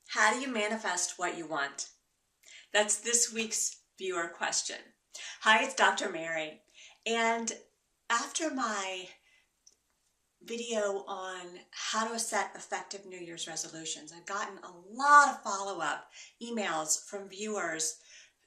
How do you manifest what you want? That's this week's viewer question. Hi, it's Dr. Mary. And after my video on how to set effective New Year's resolutions, I've gotten a lot of follow-up emails from viewers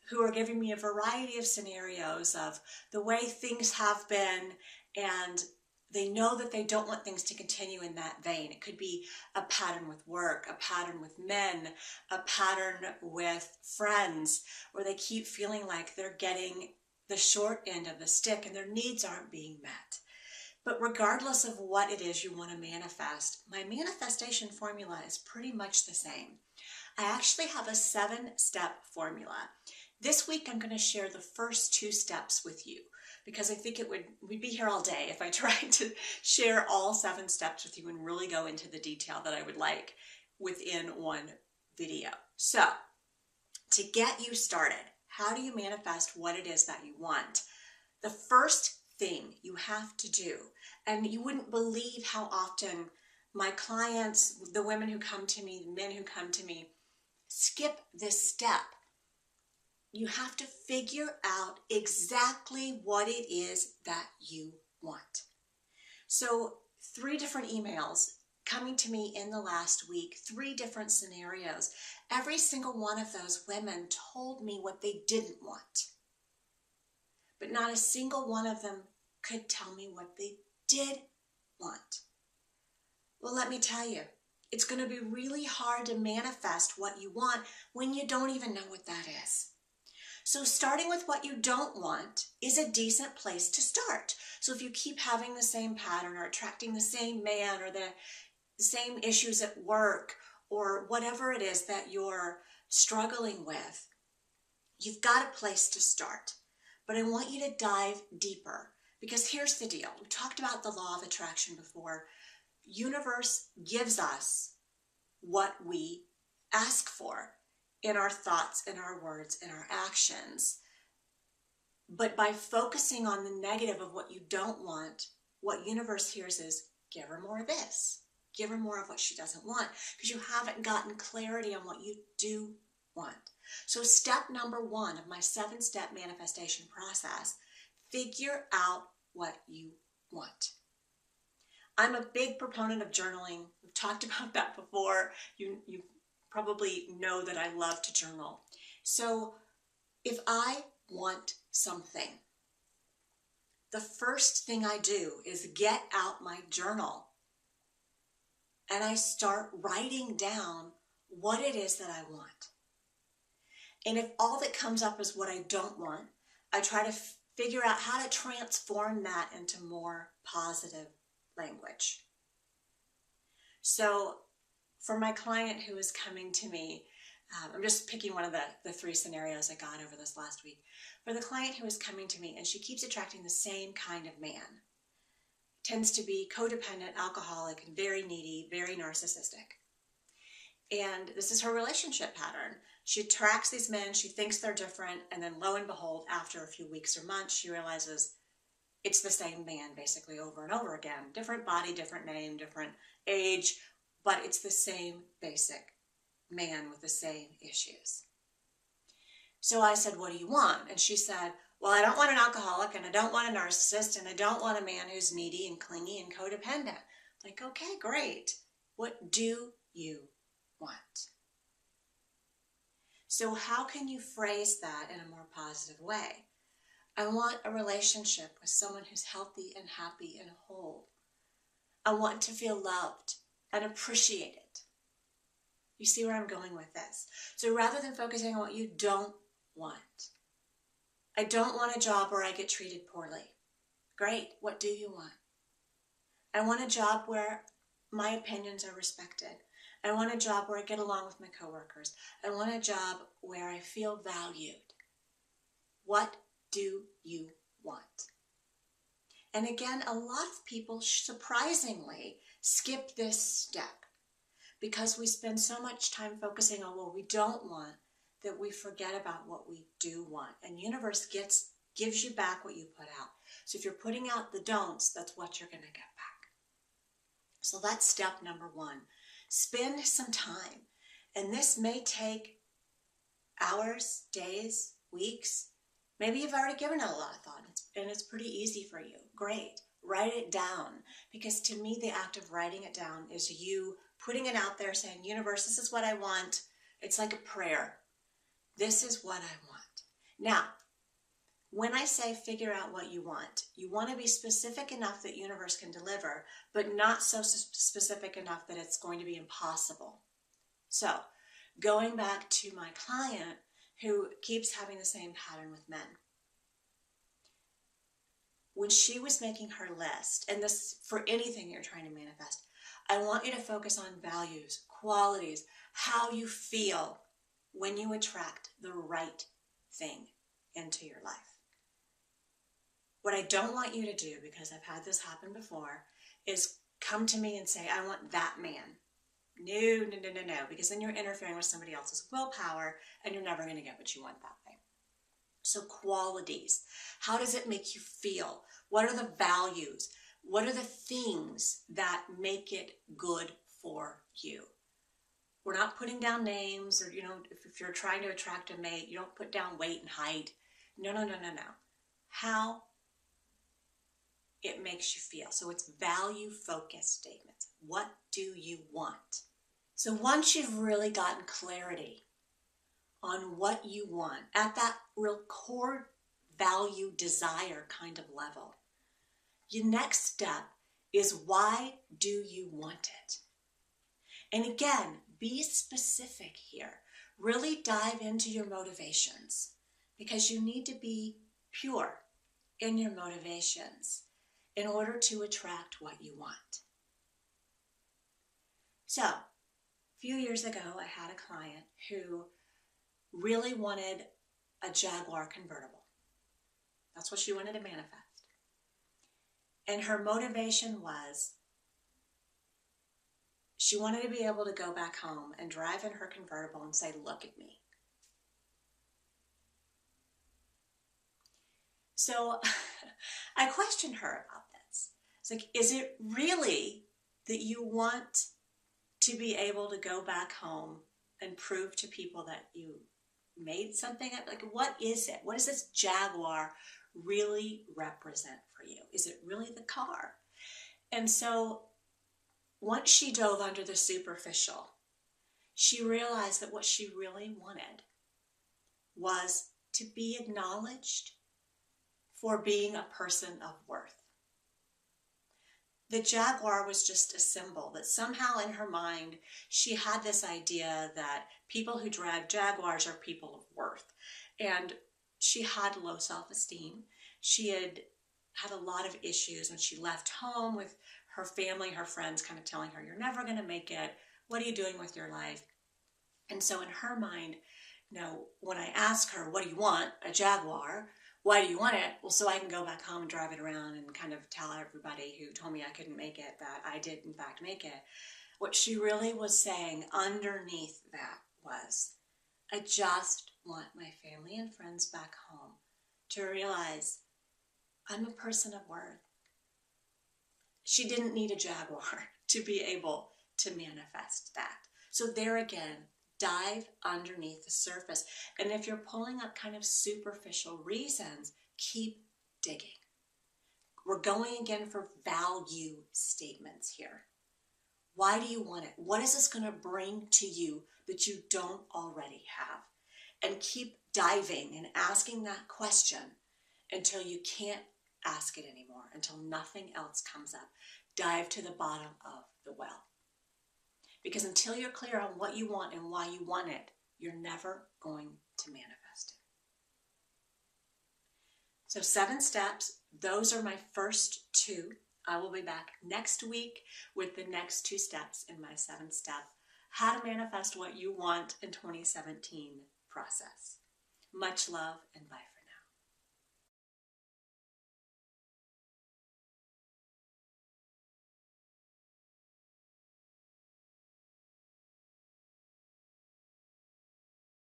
who are giving me a variety of scenarios of the way things have been, and they know that they don't want things to continue in that vein. It could be a pattern with work, a pattern with men, a pattern with friends, where they keep feeling like they're getting the short end of the stick and their needs aren't being met. But regardless of what it is you want to manifest, my manifestation formula is pretty much the same. I actually have a 7-step formula. This week I'm going to share the first 2 steps with you because I think we'd be here all day if I tried to share all 7 steps with you and really go into the detail that I would like within one video. So, to get you started, how do you manifest what it is that you want? The first thing you have to do, and you wouldn't believe how often my clients, the women who come to me, the men who come to me, skip this step. You have to figure out exactly what it is that you want. So 3 different emails coming to me in the last week, 3 different scenarios. Every single one of those women told me what they didn't want, but not a single one of them could tell me what they did want. Well, let me tell you, it's going to be really hard to manifest what you want when you don't even know what that is. So starting with what you don't want is a decent place to start. So if you keep having the same pattern or attracting the same man or the same issues at work or whatever it is that you're struggling with, you've got a place to start. But I want you to dive deeper because here's the deal. We talked about the law of attraction before. Universe gives us what we ask for in our thoughts, in our words, in our actions. But by focusing on the negative of what you don't want, what universe hears is, give her more of this. Give her more of what she doesn't want, because you haven't gotten clarity on what you do want. So step number 1 of my 7-step manifestation process, figure out what you want. I'm a big proponent of journaling. We've talked about that before. You probably know that I love to journal. So if I want something, the first thing I do is get out my journal and I start writing down what it is that I want. And if all that comes up is what I don't want, I try to figure out how to transform that into more positive language. So for my client who is coming to me, I'm just picking one of the 3 scenarios I got over this last week. For the client who is coming to me and she keeps attracting the same kind of man, tends to be codependent, alcoholic, and very needy, very narcissistic. And this is her relationship pattern. She attracts these men, she thinks they're different, and then lo and behold, after a few weeks or months, she realizes it's the same man basically over and over again. Different body, different name, different age, but it's the same basic man with the same issues. So I said, what do you want? And she said, well, I don't want an alcoholic, and I don't want a narcissist, and I don't want a man who's needy and clingy and codependent. Like, okay, great. What do you want? So how can you phrase that in a more positive way? I want a relationship with someone who's healthy and happy and whole. I want to feel loved and appreciated. You see where I'm going with this? So rather than focusing on what you don't want, I don't want a job where I get treated poorly. Great, what do you want? I want a job where my opinions are respected. I want a job where I get along with my coworkers. I want a job where I feel valued. What do you want? And again, a lot of people surprisingly skip this step because we spend so much time focusing on what we don't want that we forget about what we do want. And universe gives you back what you put out. So if you're putting out the don'ts, that's what you're going to get back. So that's step number 1. Spend some time And this may take hours, days, weeks. Maybe you've already given it a lot of thought and it's pretty easy for you. Great. Write it down, because to me, the act of writing it down is you putting it out there saying, universe, this is what I want. It's like a prayer. This is what I want. Now, when I say figure out what you want to be specific enough that universe can deliver, but not so specific enough that it's going to be impossible. So, going back to my client who keeps having the same pattern with men. When she was making her list, and this for anything you're trying to manifest, I want you to focus on values, qualities, how you feel when you attract the right thing into your life. What I don't want you to do, because I've had this happen before, is come to me and say, I want that man. No, because then you're interfering with somebody else's willpower and you're never going to get what you want that way. So qualities, how does it make you feel? What are the values? What are the things that make it good for you? We're not putting down names, or, if you're trying to attract a mate, you don't put down weight and height. No. How it makes you feel. So it's value-focused statements. What do you want? So once you've really gotten clarity on what you want at that real core value desire kind of level, your next step is, why do you want it? And again, be specific here. Really dive into your motivations, because you need to be pure in your motivations in order to attract what you want. So, a few years ago, I had a client who really wanted a Jaguar convertible. That's what she wanted to manifest. And her motivation was, she wanted to be able to go back home and drive in her convertible and say, look at me. So I questioned her about this. It's like, is it really that you want to be able to go back home and prove to people that you made something up? Like, what is it? What does this Jaguar really represent for you? Is it really the car? And so once she dove under the superficial, she realized that what she really wanted was to be acknowledged for being a person of worth. The Jaguar was just a symbol that somehow in her mind, she had this idea that people who drive Jaguars are people of worth. And she had low self-esteem. She had a lot of issues when she left home, with her family, her friends kind of telling her, you're never going to make it. What are you doing with your life? And so in her mind, when I ask her, what do you want? A Jaguar. Why do you want it? Well, so I can go back home and drive it around and kind of tell everybody who told me I couldn't make it that I did in fact make it. What she really was saying underneath that was, I just want my family and friends back home to realize I'm a person of worth. She didn't need a Jaguar to be able to manifest that. So there again, dive underneath the surface. And if you're pulling up kind of superficial reasons, keep digging. We're going again for value statements here. Why do you want it? What is this going to bring to you that you don't already have? And keep diving and asking that question until you can't ask it anymore, until nothing else comes up. Dive to the bottom of the well. Because until you're clear on what you want and why you want it, you're never going to manifest it. So 7 steps, those are my first 2. I will be back next week with the next 2 steps in my 7-step How to Manifest What You Want in 2017 process. Much love and bye for now.